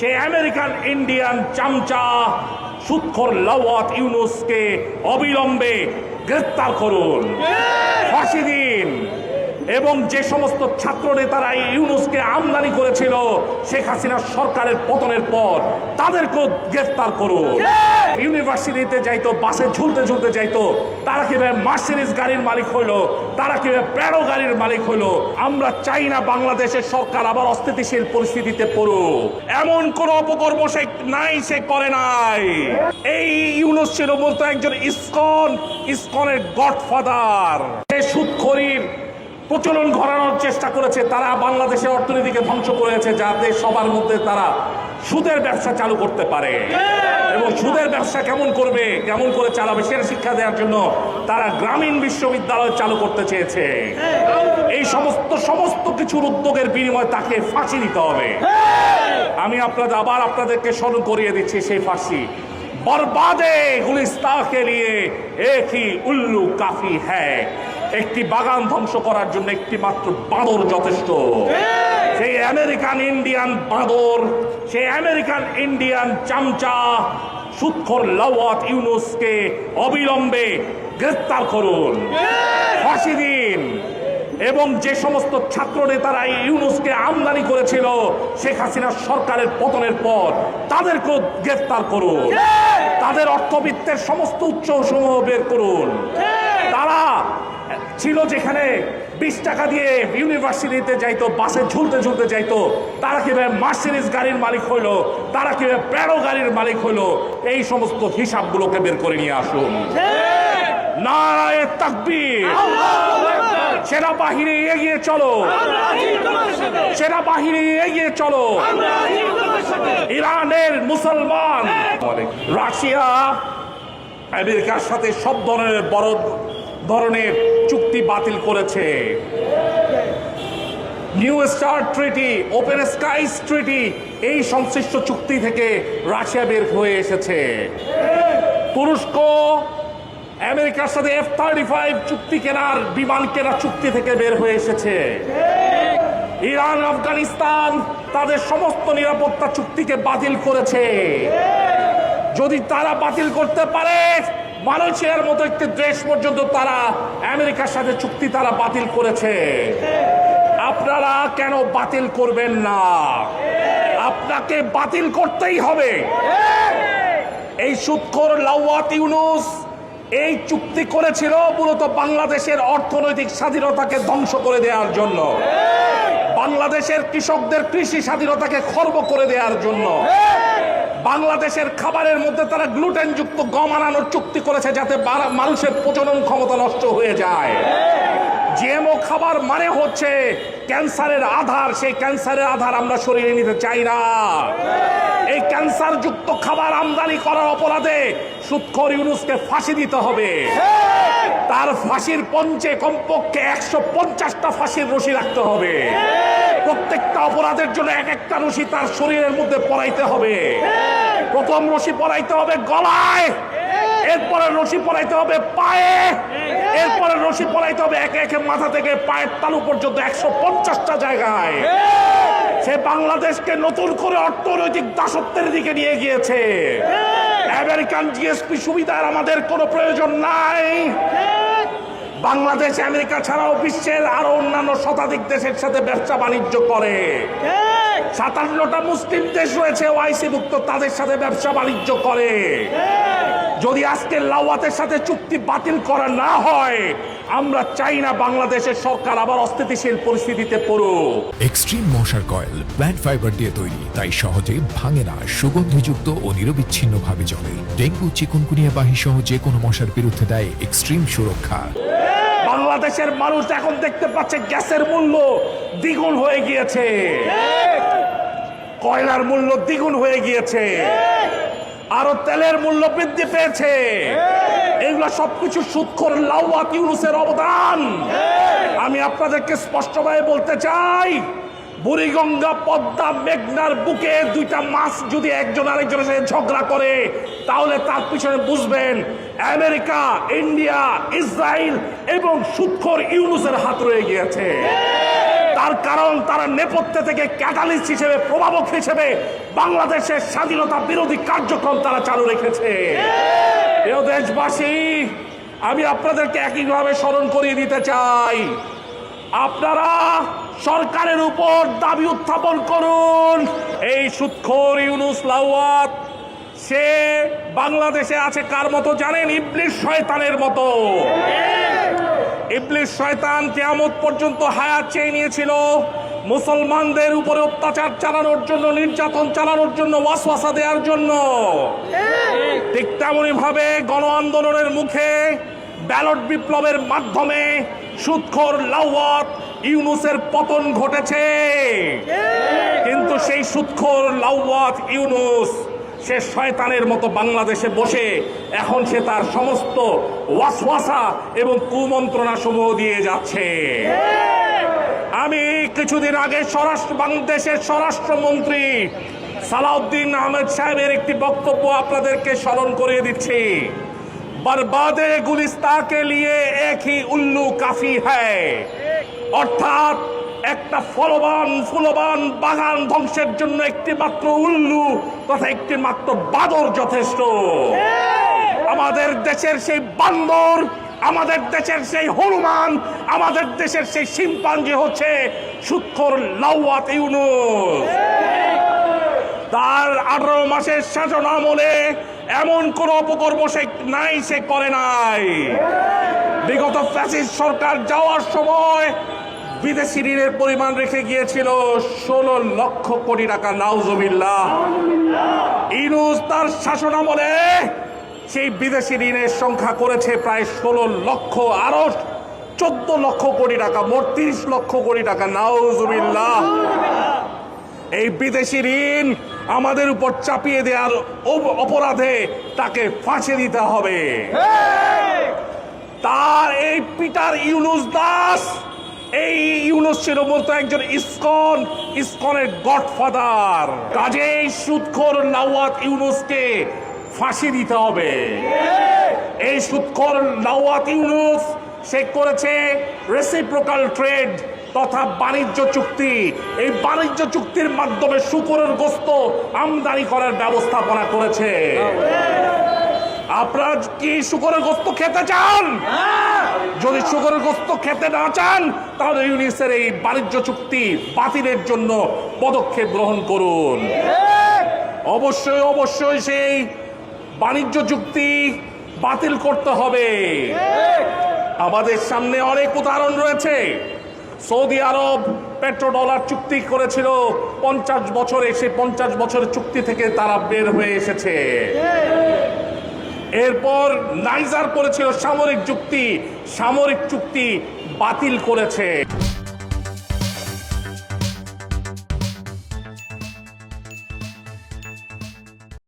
সে American Indian চামচা সুৎখোর লাওয়াত ইউনুসকে অবিলম্বে গ্রেফতার করুন, ফাঁসি দিন। এবং যে সমস্ত ছাত্র নেতারা ইউনুসকে আমদানি করেছিল শেখ হাসিনার সরকারের পতনের পর তাদেরকেও গ্রেফতার করুন। ইউনিভার্সিটিতে যাইতো, বাসে ঝুলতে ঝুলতে যাইতো, তারা কিভাবে মার্সিডিজ গাড়ির মালিক হইলো, তারা কিভাবে প্যারো গাড়ির মালিক হইলো। আমরা চাই না বাংলাদেশের সরকার আবার অস্থিতিশীল পরিস্থিতিতে পড়ুক। এমন কোন অপকর্ম সে করে নাই। এই ইউনুস ছিল বলতো একজন ইসকনের গডফাদার। সুদখোরির প্রচলন ঘটানোর চেষ্টা করেছে, তারা বাংলাদেশের অর্থনীতিকে ধ্বংস করেছে, যাতে সবার মধ্যে তারা সুদের ব্যবসা চালু করতে পারে। এবং সুদের ব্যবসা কেমন করবে, কেমন করে চালাবে সেটা শিক্ষা দেওয়ার জন্য তারা গ্রামীণ বিশ্ববিদ্যালয় চালু করতে চেয়েছে। এই সমস্ত কিছুর উদ্যোগের বিনিময়ে তাকে ফাঁসি দিতে হবে। আমি আপনাদেরকে স্মরণ করিয়ে দিচ্ছি সেই ফাঁসি। বরবাদে গুলিস্তান কে লিয়ে এক হি উল্লু কাফি হ্যায়। একটি বাগান ধ্বংস করার জন্য একটি মাত্র বাঁদর যথেষ্ট। সেই আমেরিকান ইন্ডিয়ান বাঁদর, সেই আমেরিকান ইন্ডিয়ান চামচা সুৎখোর লাওয়াত ইউনুসকে অবিলম্বে গ্রেফতার করুন, ফাঁসি দিন। এবং যে সমস্ত ছাত্র নেতারা ইউনুসকে আমদানি করেছিল শেখ হাসিনার সরকারের পতনের পর তাদেরকেও গ্রেফতার করুন। তাদের অর্থবিত্তের সমস্ত উৎসসমূহ বের করুন। তারা ছিল যেখানে 20 টাকা দিয়ে ইউনিভার্সিটিতে যাইতো, বাসে ঝুলতে ঝুলতে যাইতো, তারা কিভাবে মার্সিডিজ গাড়ির মালিক হইলো, তারা কিভাবে প্যারো গাড়ির মালিক হইলো। এই সমস্ত হিসাবগুলোকে বের করে নিয়ে আসুন। নারায়ে তাকবীর। সেনাবাহিনী এগিয়ে চলো, সেনাবাহিনী এগিয়ে চলো। ইরানের মুসলমান, রাশিয়া আমেরিকার সাথে সব ধরনের বড় ধরনের চুক্তি বাতিল করেছে। নিউ স্টার ট্রিটি, ওপেন স্কাইস ট্রিটি, এই সংশ্লিষ্ট চুক্তি থেকে রাশিয়া বের হয়ে এসেছে। তুরস্ক আমেরিকার সাথে F-35 চুক্তি কেনার, বিমান কেনার চুক্তি থেকে বের হয়ে এসেছে। ইরান, আফগানিস্তান তাদের সমস্ত নিরাপত্তা চুক্তিকে বাতিল করেছে। যদি তারা বাতিল করতে পারে, মালয়েশিয়ার মতো একটি দেশ পর্যন্ত তারা আমেরিকার সাথে চুক্তি তারা বাতিল করেছে। আপনারা কেন বাতিল করবেন না? আপনাকে বাতিল করতেই হবে। এই সুৎখোর লাওয়াত ইউনুস এই চুক্তি করেছিল মূলত বাংলাদেশের অর্থনৈতিক স্বাধীনতাকে ধ্বংস করে দেওয়ার জন্য, বাংলাদেশের কৃষকদের কৃষি স্বাধীনতাকে খর্ব করে দেওয়ার জন্য। বাংলাদেশের খাবারের মধ্যে তারা গ্লুটেন যুক্ত গম আনানোর চুক্তি করেছে, যাতে মানুষের প্রজনন ক্ষমতা নষ্ট হয়ে যায়। জিএমও খাবার মানে হচ্ছে ক্যান্সারের আধার। সেই ক্যান্সারের আধার আমরা শরীরে নিতে চাই না। এই ক্যান্সার যুক্ত খাবার আমদানি করার অপরাধে সুৎখোর ইউনুসকে ফাঁসি দিতে হবে। তার ফাঁসির পঞ্চে কমপক্ষে 150টা ফাঁসির রশি রাখতে হবে। প্রত্যেকটা অপরাধের জন্য এক একটা রশি তার শরীরের মধ্যে পরাইতে হবে। প্রথম রশি পরাইতে হবে গলায়, এরপরে রশি পরাইতে হবে পায়ে, এরপরে রশি পরাইতে হবে একে একে মাথা থেকে পায়ের তালু পর্যন্ত 150টা জায়গায়। সে বাংলাদেশকে নতুন করে অর্থনৈতিক দাসত্বের দিকে নিয়ে গিয়েছে। আমেরিকান জিএসপি সুবিধার আমাদের কোনো প্রয়োজন নাই। বাংলাদেশ আমেরিকা ছাড়াও বিশ্বের আরো অন্যান্য শতাধিক দেশের সাথে ব্যবসা বাণিজ্য করে। 57টা মুসলিম দেশ রয়েছে ওআইসি মুক্ত, তাদের সাথে ব্যবসা বাণিজ্য করে। যদি আজকে লাওয়াতের সাথে চুক্তি বাতিল করা না হয়, আমরা চাই না বাংলাদেশের সরকার আবার অস্থিতিশীল পরিস্থিতিতে পড়ুক। এক্সট্রিম মশার কয়েল প্ল্যান্ট ফাইবার দিয়ে তৈরি, তাই সহজে ভাঙে না, সুগন্ধিযুক্ত ও নিরবিচ্ছিন্নভাবে জ্বলে। ডেঙ্গু, চিকুনগুনিয়া বাহি সহ যে কোনো মশার বিরুদ্ধে দেয় এক্সট্রিম সুরক্ষা। বাংলাদেশের মানুষ এখন দেখতে পাচ্ছে গ্যাসের মূল্য দ্বিগুণ হয়ে গিয়েছে, কয়লার মূল্য দ্বিগুণ হয়ে গিয়েছে, আরো তেলের মূল্য বৃদ্ধি পেয়েছে। এগুলো সবকিছু সুৎখোর লাওয়াত ইউনুসের অবদান। আমি আপনাদেরকে স্পষ্টভাবে বলতে চাই, বুড়িগঙ্গা, পদ্মা, মেঘনার বুকে দুইটা মাছ যদি একজন আরেকজনের সাথে ঝগড়া করে, তাহলে তার পিছনে বুঝবেন আমেরিকা, ইন্ডিয়া, ইসরায়েল এবং সুৎখোর ইউনুসের হাত রয়ে গিয়েছে। তার কারণ তারা নেপথ্যে থেকে ক্যাটালিস্ট হিসেবে, প্রভাবক হিসেবে বাংলাদেশের স্বাধীনতা বিরোধী কার্যক্রম তারা চালু রেখেছে। প্রিয় দেশবাসী, আমি আপনাদেরকে একইভাবে স্মরণ করিয়ে দিতে চাই, আপনারা সরকারের উপর দাবি উত্থাপন করুন। এই সুদখোর ইউনূস লাওয়াত, সে বাংলাদেশে আছে কার মতো জানেন? ইবলিস শয়তানের মতো। ইবলিস শয়তান কিয়ামত পর্যন্ত হায়াত চেয়ে নিয়েছিল মুসলমানদের উপরে অত্যাচার চালানোর জন্য, নির্যাতন চালানোর জন্য, ওয়াসওয়াসা দেওয়ার জন্য। ঠিক তেমনি ভাবে গণ আন্দোলনের মুখে, ব্যালট বিপ্লবের মাধ্যমে সুদখোর লাওয়াত ইউনূসের পতন ঘটেছে। কিন্তু সেই সুদখোর লাওয়াত ইউনূস, সে শয়তানের মতো বাংলাদেশে বসে এখন সে তার সমস্ত ওয়াসওয়াসা এবং কুমন্ত্রণা সমূহ দিয়ে যাচ্ছে। আমি কিছুদিন আগে বাংলাদেশের স্বরাষ্ট্রমন্ত্রী সালাউদ্দিন আহমেদ সাহেবের একটি বক্তব্য আপনাদেরকে স্মরণ করিয়ে দিচ্ছি। বরবাদে গুলিস্তা কে লিয়ে এক হি উল্লু কাফি হ্যায়, অর্থাৎ একটা ফুলবান বাগান ধ্বংসের জন্য একটি মাত্র উল্লু তথা একটি মাত্র বাদর যথেষ্ট। আমাদের দেশের সেই বান্দর, আমাদের দেশের সেই হনুমান, আমাদের দেশের সেই শিম্পাঞ্জি হচ্ছে সুদখোর লাওয়াত ইউনূস। তার 18 মাসের শাসন আমলে এমন কোন অপকর্ম সে করে নাই। বিগত ফ্যাসিস্ট সরকার যাওয়ার সময় বিদেশি ঋণের পরিমাণ রেখে গিয়েছিল 16 লক্ষ কোটি টাকা। নাউজুবিল্লাহ। ইউনূস তার শাসন আমলে সেই বিদেশি ঋণের সংখ্যা করেছে প্রায় 16 লক্ষ, আরো 14 লক্ষ কোটি টাকা, মোট 30 লক্ষ কোটি টাকা। নাউজুবিল্লাহ। এই বিদেশি ঋণ আমাদের উপর চাপিয়ে দেওয়ার অপরাধে তাকে ফাঁসি দিতে হবে। তার এই পিটার ইউনূস দাস, এই ইউনূস ছিল মূলত একজন ইসকনের গডফাদার। কাজেই সুদখোর লাওয়াত ইউনূসকে ফাঁসি দিতে হবে। এই সুদখোর লাওয়াত ইউনূস সে করেছে রেসিপ্রোকাল ট্রেড তথা বাণিজ্য চুক্তি। এই বাণিজ্য চুক্তির মাধ্যমে শূকরের গোশত আমদানি করার ব্যবস্থাপনা করেছে। আপনারা কি শূকরের গোশত খেতে চান? যদি শূকরের গোশত খেতে না চান, তাহলে ইউনূসের এই বাণিজ্য চুক্তি বাতিলের জন্য পদক্ষেপ গ্রহণ করুন। অবশ্যই সেই বাণিজ্য চুক্তি বাতিল করতে হবে। আমাদের সামনে অনেক উদাহরণ রয়েছে। সৌদি আরব পেট্রোডলার চুক্তি করেছিল 50 বছরে, সেই 50 বছরের চুক্তি থেকে তারা বের হয়ে এসেছে। এরপর নাইজার করেছিল সামরিক চুক্তি বাতিল করেছে।